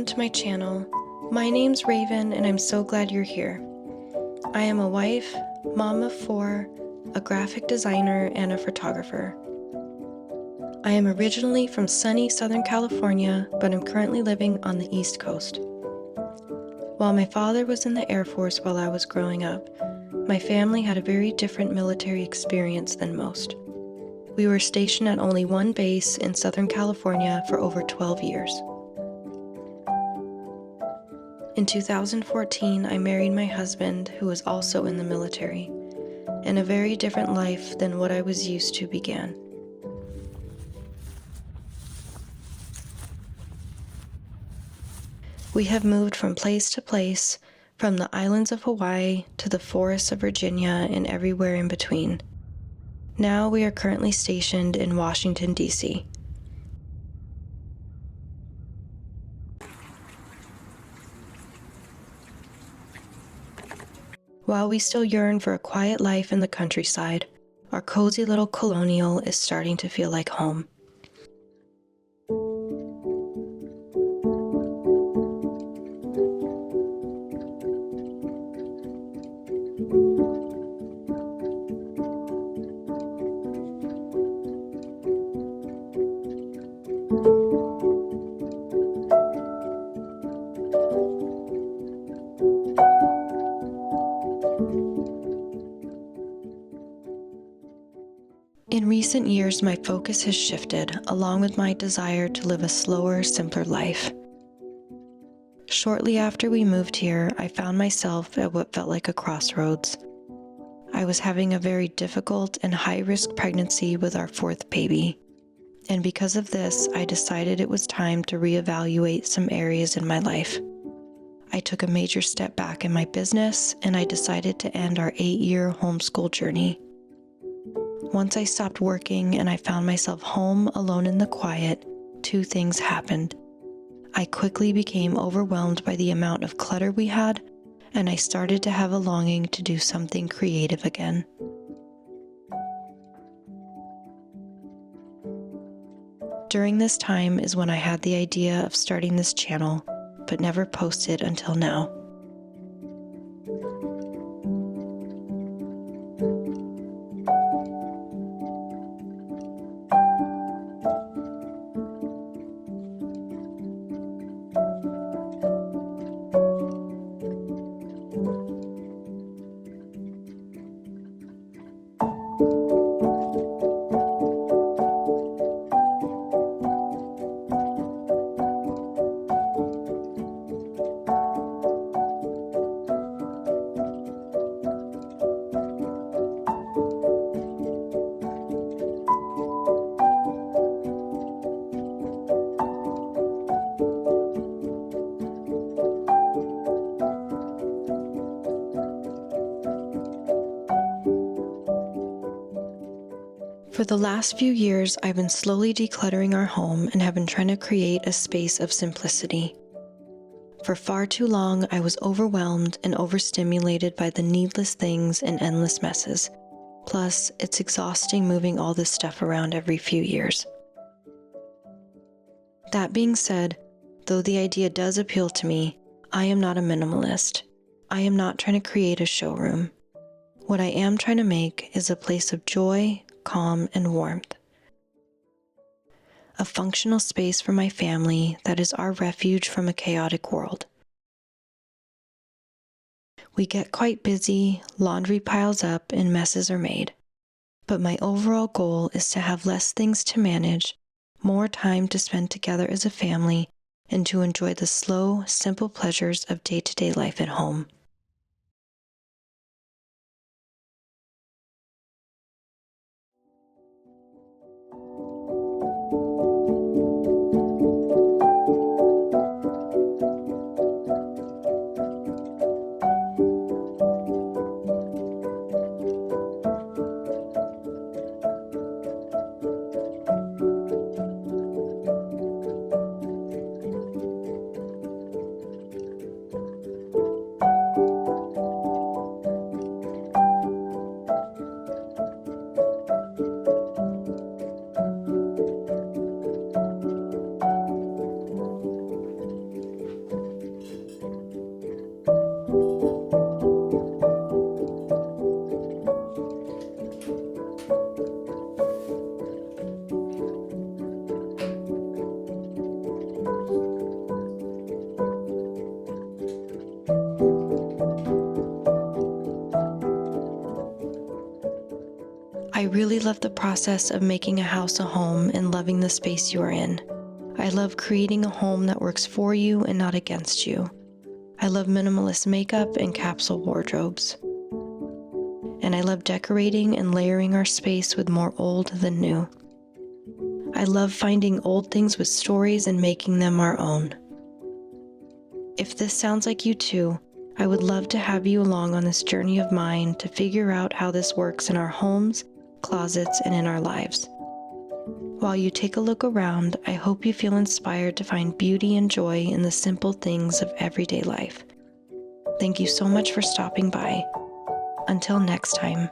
Welcome to my channel. My name's Raven and I'm so glad you're here. I am a wife, mom of 4, a graphic designer, and a photographer. I am originally from sunny Southern California, but I'm currently living on the East Coast. While my father was in the Air Force while I was growing up, my family had a very different military experience than most. We were stationed at only one base in Southern California for over 12 years. In 2014, I married my husband, who was also in the military, and a very different life than what I was used to began. We have moved from place to place, from the islands of Hawaii to the forests of Virginia and everywhere in between. Now we are currently stationed in Washington, D.C. While we still yearn for a quiet life in the countryside, our cozy little colonial is starting to feel like home. In recent years, my focus has shifted, along with my desire to live a slower, simpler life. Shortly after we moved here, I found myself at what felt like a crossroads. I was having a very difficult and high-risk pregnancy with our 4th baby, and because of this, I decided it was time to reevaluate some areas in my life. I took a major step back in my business, and I decided to end our 8-year homeschool journey. Once I stopped working and I found myself home alone in the quiet, 2 things happened. I quickly became overwhelmed by the amount of clutter we had, and I started to have a longing to do something creative again. During this time is when I had the idea of starting this channel, but never posted until now. For the last few years, I've been slowly decluttering our home and have been trying to create a space of simplicity. For far too long, I was overwhelmed and overstimulated by the needless things and endless messes. Plus, it's exhausting moving all this stuff around every few years. That being said, though the idea does appeal to me, I am not a minimalist. I am not trying to create a showroom. What I am trying to make is a place of joy, calm, and warmth. A functional space for my family that is our refuge from a chaotic world. We get quite busy, laundry piles up, and messes are made. But my overall goal is to have less things to manage, more time to spend together as a family, and to enjoy the slow, simple pleasures of day-to-day life at home. really love the process of making a house a home and loving the space you are in. I love creating a home that works for you and not against you. I love minimalist makeup and capsule wardrobes. And I love decorating and layering our space with more old than new. I love finding old things with stories and making them our own. If this sounds like you too, I would love to have you along on this journey of mine to figure out how this works in our homes, closets, and in our lives. While you take a look around, I hope you feel inspired to find beauty and joy in the simple things of everyday life. Thank you so much for stopping by. Until next time.